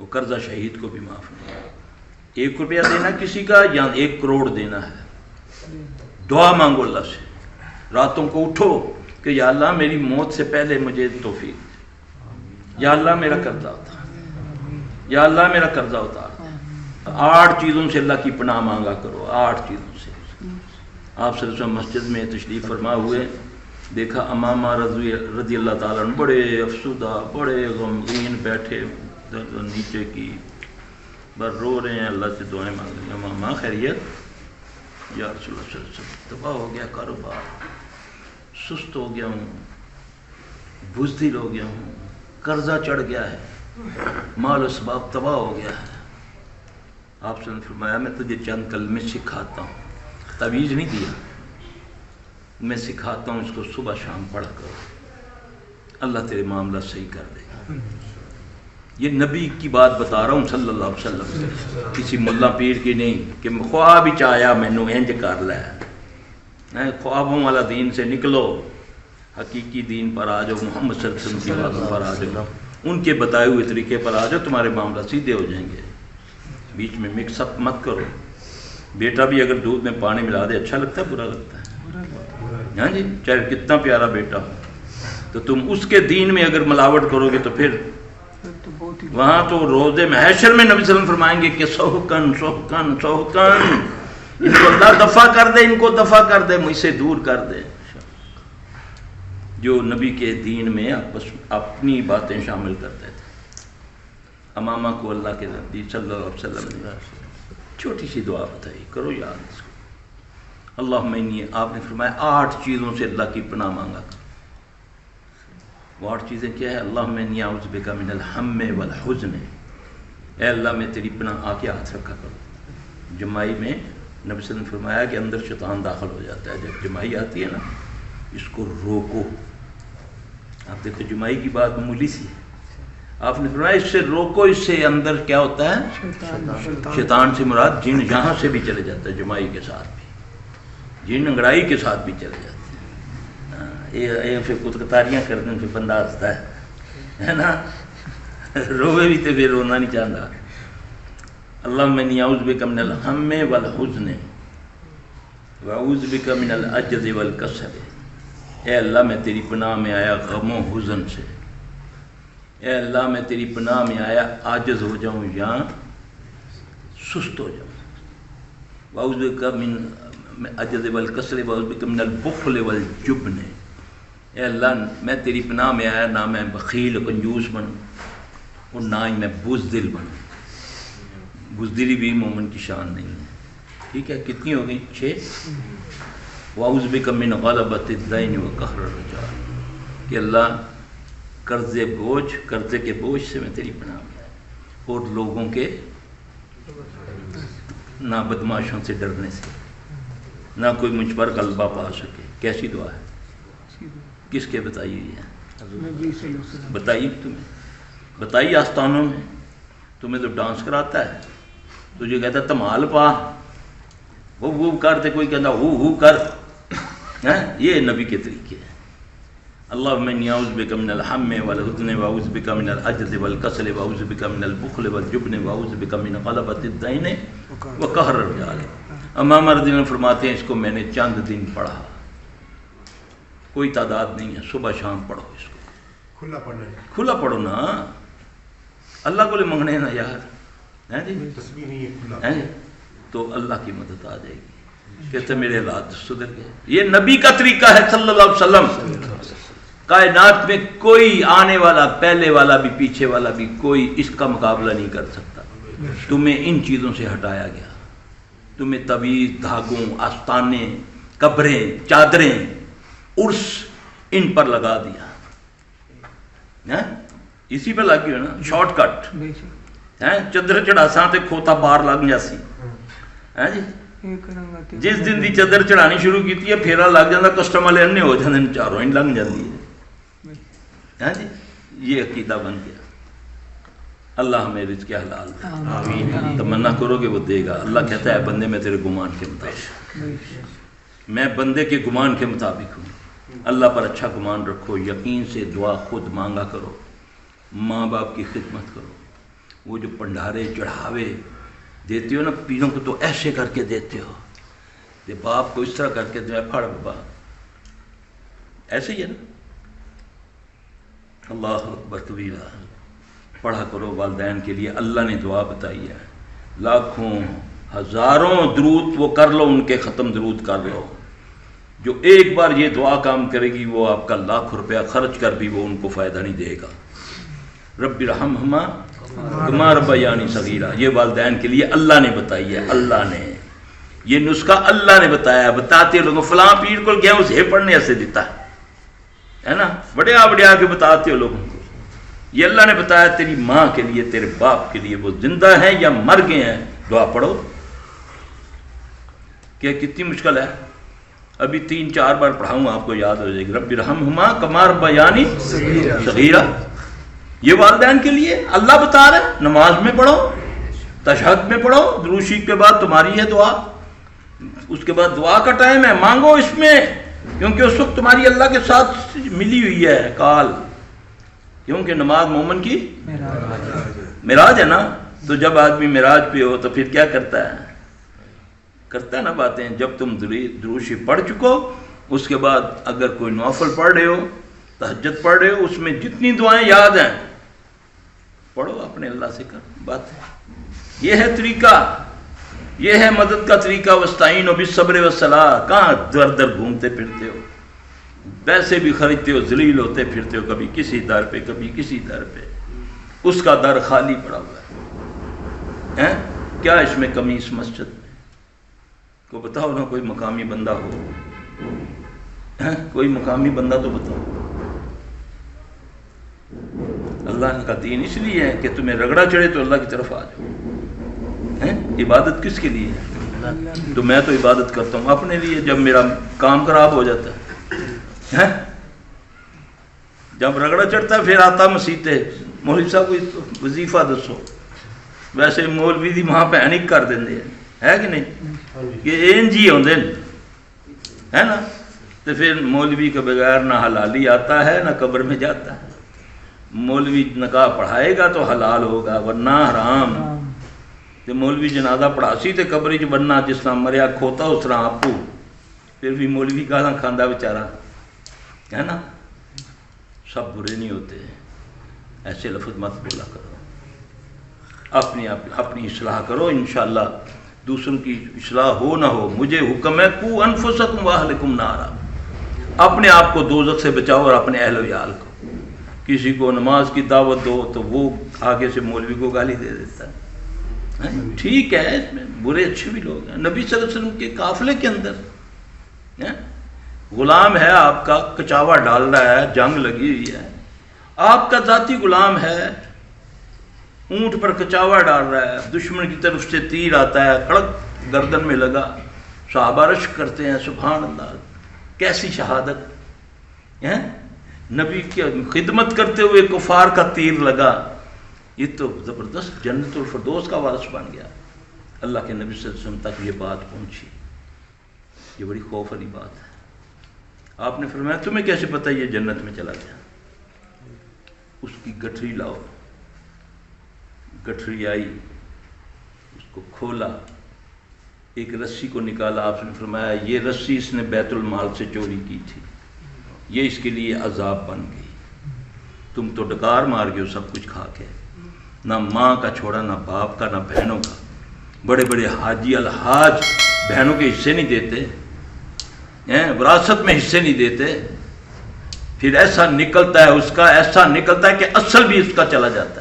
وہ قرضہ شہید کو بھی معاف نہیں. 1 روپیہ دینا کسی کا یا 1 کروڑ دینا ہے. دعا مانگو اللہ سے, راتوں کو اٹھو کہ یا اللہ میری موت سے پہلے مجھے توفیق دے, یا اللہ میرا قرضہ اتار, یا اللہ میرا قرضہ اتار. 8 چیزوں سے اللہ کی پناہ مانگا کرو, 8 چیزوں سے. آپ صلی اللہ علیہ وسلم مسجد میں تشریف فرما ہوئے, دیکھا امامہ رضی اللہ تعالیٰ عنہ بڑے افسردہ, بڑے غمگین بیٹھے نیچے کی بس رو رہے ہیں, اللہ سے دعائیں مانگ رہے ہیں. امامہ خیریت؟ یا رسول اللہ صلی اللہ علیہ وسلم تباہ ہو گیا کاروبار, سست ہو گیا ہوں, بزدل ہو گیا ہوں, قرضہ چڑھ گیا ہے, مال و اسباب تباہ ہو گیا ہے. آپ سے فرمایا میں تجھے چند کلمے سکھاتا ہوں, تعویذ نہیں دیا, میں سکھاتا ہوں, اس کو صبح شام پڑھا کرو, اللہ تیرے معاملہ صحیح کر دے گا. یہ نبی کی بات بتا رہا ہوں صلی اللہ علیہ وسلم, کسی ملا پیر کی نہیں کہ خواب ہی چاہیا مینوں انج کر لے. خوابوں والا دین سے نکلو, حقیقی دین پر آ جاؤ, محمد صلی اللہ علیہ وسلم کی باتوں پر آ جاؤ, ان کے بتائے ہوئے طریقے پر آ جاؤ, تمہارے معاملہ سیدھے ہو جائیں گے. بیچ میں مکس اپ مت کرو. بیٹا بھی اگر دودھ میں پانی ملا دے اچھا لگتا ہے برا لگتا ہے؟ ہاں جی, چاہے کتنا پیارا بیٹا ہو, تو تم اس کے دین میں اگر ملاوٹ کرو گے تو پھر وہاں تو روزے محشر میں نبی صلی اللہ علیہ وسلم فرمائیں گے کہ سوہکن سوہکن سوہکن, ان کو اللہ دفع کر دے, ان کو دفع کر دے, مجھ سے دور کر دے. جو نبی کے دین میں اپنی باتیں شامل کرتے تھے. امامہ کو اللہ کے نبی صلی اللہ علیہ وسلم نے چھوٹی سی دعا بتائی, کرو یاد اس کو. اللہم انی, آپ نے فرمایا 8 چیزوں سے اللہ کی پناہ مانگا. وہ 8 چیزیں کیا ہے؟ اللہم انی اعوذ بک من الہم والحزن, اے اللہ میں تیری پناہ, آ کے ہاتھ رکھا کرو. جمائی میں نبی صلی اللہ علیہ وسلم نے فرمایا کہ اندر شیطان داخل ہو جاتا ہے. جب جمائی آتی ہے نا, اس کو روکو. آپ دیکھو جمائی کی بات معمولی سی ہے, آپ نے فرمایا اس سے روکو, اس سے اندر کیا ہوتا ہے؟ شیطان سے مراد جن یہاں سے بھی چلے جاتا ہے, جمائی کے ساتھ بھی, جن انگڑائی کے ساتھ بھی چلے جاتے ہیں. یہ پھر کتکتاریاں کرتے ہیں, پھر بندہ ہنستا ہے نا, روے بھی تو پھر رونا نہیں چاہتا. اللہم انی اعوذ بک من الہم والحزن واعوذ بک من العجز والکسل, اے اللہ میں تیری پناہ میں آیا غم و حزن سے, اے اللہ میں تیری پناہ میں آیا عاجز ہو جاؤں یا سست ہو جاؤں. واعوذ بک من العجز والکسل واعوذ بک من البخل والجبن, اے اللہ میں تیری پناہ میں آیا نہ میں بخیل کنجوس بنوں اور نہ ہی میں بزدل بنوں. بزدلی بھی مومن کی شان نہیں ہے. ٹھیک ہے, کتنی ہو گئی؟ 6. واعوذ بک من غلبۃ الدین وقہر الرجال, کہ اللہ قرضے کے بوجھ سے میں تیری پناہ میں آیا, اور لوگوں کے نہ بدماشوں سے ڈرنے سے, نہ کوئی مجھ پر غلبہ پا سکے. کیسی دعا ہے؟ کس کے بتائی ہوئی ہے؟ بتائی تمہیں, بتائی آستانوں میں. تمہیں تو ڈانس کراتا ہے, تجھے کہتا ہے تمال پا, وہ کرتے, کوئی کہتا ہو کر. یہ نبی کے طریقے ہیں. اللہم انی اعوذ بک من الہم والحزن واعوذ بک من العجز والکسل واعوذ بک من البخل والجبن واعوذ بک من غلبۃ الدین وقہر الرجال. امامہ رضی اللہ عنہ فرماتے ہیں اس کو میں نے چند دن پڑھا, کوئی تعداد نہیں ہے, صبح شام پڑھو اس کو, کھلا پڑھو نا, اللہ کو لے منگنے نا یار, تو اللہ کی مدد آ جائے گی. کہتے میرے حالات سدھر گئے. یہ نبی کا طریقہ ہے صلی اللہ علیہ وسلم. کائنات میں کوئی آنے والا, پہلے والا بھی پیچھے والا بھی, کوئی اس کا مقابلہ نہیں کر سکتا. تمہیں ان چیزوں سے ہٹایا گیا, تمہیں تعویذ, دھاگوں, آستانے, قبریں, چادریں, عرس, ان پر لگا دیا. اسی پہ لگ گیا نا, شارٹ کٹ. چادر چڑھاساں تے کھوتا باہر لگ جاسی. جس دن دی چادر چڑھانی شروع کی ہے پھیرا لگ جاتا, کسٹم والے انے ہو جاتے ہیں, چاروں ہی لگ جاتی ہے. یہ عقیدہ بن گیا. اللہ ہمیں رزق حلال دے. تمنا کرو گے وہ دے گا. اللہ کہتا ہے بندے میں تیرے گمان کے مطابق, میں بندے کے گمان کے مطابق ہوں. اللہ پر اچھا گمان رکھو, یقین سے دعا خود مانگا کرو, ماں باپ کی خدمت کرو, وہ جو پنڈارے چڑھاوے دیتے ہو نا پیروں کو، تو ایسے کر کے دیتے ہو، کہ باپ کو اس طرح کر کے دے، پھڑ بابا، ایسے ہی ہے نا۔ اللہ اکبر کبیرہ، پڑھا کرو والدین کے لیے، اللہ نے دعا بتائی ہے، لاکھوں ہزاروں درود وہ کر لو، ان کے ختم درود کر لو، جو ایک بار یہ دعا کام کرے گی وہ آپ کا لاکھ روپیہ خرچ کر بھی وہ ان کو فائدہ نہیں دے گا۔ رب ارحمہما کما ربیانی صغیرہ، یہ والدین کے لیے اللہ نے بتائی ہے، اللہ نے یہ نسخہ اللہ نے بتایا، بتاتے لوگوں فلاں پیر کو گیا اسے پڑھنے سے دیتا ہے نا، بڑے بڑے کے بتاتے ہو لوگوں کو، یہ اللہ نے بتایا تیری ماں کے لیے، تیرے باپ کے لیے، وہ زندہ ہیں یا مر گئے ہیں، دعا پڑھو۔ کہ کتنی مشکل ہے، ابھی 3-4 بار پڑھاؤں آپ کو یاد ہو جائے گی، رب ارحمہما کما ربیانی صغیرہ، یہ والدین کے لیے اللہ بتا رہے ہیں، نماز میں پڑھو، تشہد میں پڑھو، درود شریف کے بعد تمہاری ہے دعا، اس کے بعد دعا کا ٹائم ہے، مانگو اس میں، کیونکہ اس وقت تمہاری اللہ کے ساتھ ملی ہوئی ہے کال، کیونکہ نماز مومن کی معراج ہے نا، تو جب آدمی معراج پہ ہو تو پھر کیا کرتا ہے نا باتیں، جب تم درود شریف پڑھ چکو، اس کے بعد اگر کوئی نوافل پڑھ رہے ہو، تہجد پڑھ رہے ہو، اس میں جتنی دعائیں یاد ہیں پڑھو، اپنے اللہ سے کر بات ہے، یہ ہے طریقہ، یہ ہے مدد کا طریقہ، وستعینوا بالصبر والصلاۃ، کہاں در در گھومتے پھرتے ہو، پیسے بھی خریدتے ہو، ذلیل ہوتے پھرتے ہو، کبھی کسی در پہ کبھی کسی در پہ، اس کا در خالی پڑا ہوا ہے، کیا اس میں کمی اس مسجد میں؟ کو بتاؤ نا، کوئی مقامی بندہ ہو، کوئی مقامی بندہ تو بتاؤ۔ اللہ کا دین اس لیے ہے کہ تمہیں رگڑا چڑھے تو اللہ کی طرف آ جاؤ، عبادت کس کے لیے ہے؟ تو میں تو عبادت کرتا ہوں اپنے لیے، جب میرا کام خراب ہو جاتا ہے، جب رگڑا چڑھتا ہے پھر آتا مسیتے، مولوی صاحب کو وظیفہ دسو، ویسے مولوی دی ماں پینک کر دیں ہے کہ نہیں، کہ جی ہوندے ہے نا، تو پھر مولوی کے بغیر نہ حلالی آتا ہے نہ قبر میں جاتا ہے، مولوی نکاح پڑھائے گا تو حلال ہوگا ورنہ حرام، تو مولوی جنازہ پڑھاسی تے قبر چ بننا، جس طرح مریا کھوتا اس طرح آپ کو، پھر بھی مولوی کہاں کھاندہ بیچارہ ہے نا، سب برے نہیں ہوتے، ایسے لفظ مت بولا کرو، اپنی اصلاح کرو، انشاءاللہ دوسروں کی اصلاح ہو نہ ہو، مجھے حکم ہے قو انفسکم واہلکم نارا، اپنے آپ کو دوزخ سے بچاؤ اور اپنے اہل و عیال کو، کسی کو نماز کی دعوت دو تو وہ آگے سے مولوی کو گالی دے دیتا ہے، ٹھیک ہے، اس میں برے اچھے بھی لوگ ہیں، نبی صلی اللہ علیہ وسلم کے قافلے کے اندر غلام ہے آپ کا، کچاوا ڈال رہا ہے، جنگ لگی ہوئی ہے، آپ کا ذاتی غلام ہے، اونٹ پر کچاوا ڈال رہا ہے، دشمن کی طرف سے تیر آتا ہے، کڑک گردن میں لگا، صحابہ رشک کرتے ہیں، سبحان اللہ، کیسی شہادت ہے، نبی کی خدمت کرتے ہوئے کفار کا تیر لگا، یہ تو زبردست جنت الفردوس کا وارث بن گیا، اللہ کے نبی صلی اللہ علیہ وسلم تک یہ بات پہنچی، یہ بڑی خوف والی بات ہے۔ آپ نے فرمایا تمہیں کیسے پتہ یہ جنت میں چلا گیا؟ اس کی گٹھری لاؤ، گٹھری آئی، اس کو کھولا، ایک رسی کو نکالا، آپ نے فرمایا یہ رسی اس نے بیت المال سے چوری کی تھی، یہ اس کے لیے عذاب بن گئی، تم تو ڈکار مار گئے ہو سب کچھ کھا کے، نہ ماں کا چھوڑا، نہ باپ کا، نہ بہنوں کا، بڑے بڑے حاجی الحاج بہنوں کے حصے نہیں دیتے، وراثت میں حصے نہیں دیتے، پھر ایسا نکلتا ہے اس کا، ایسا نکلتا ہے کہ اصل بھی اس کا چلا جاتا ہے۔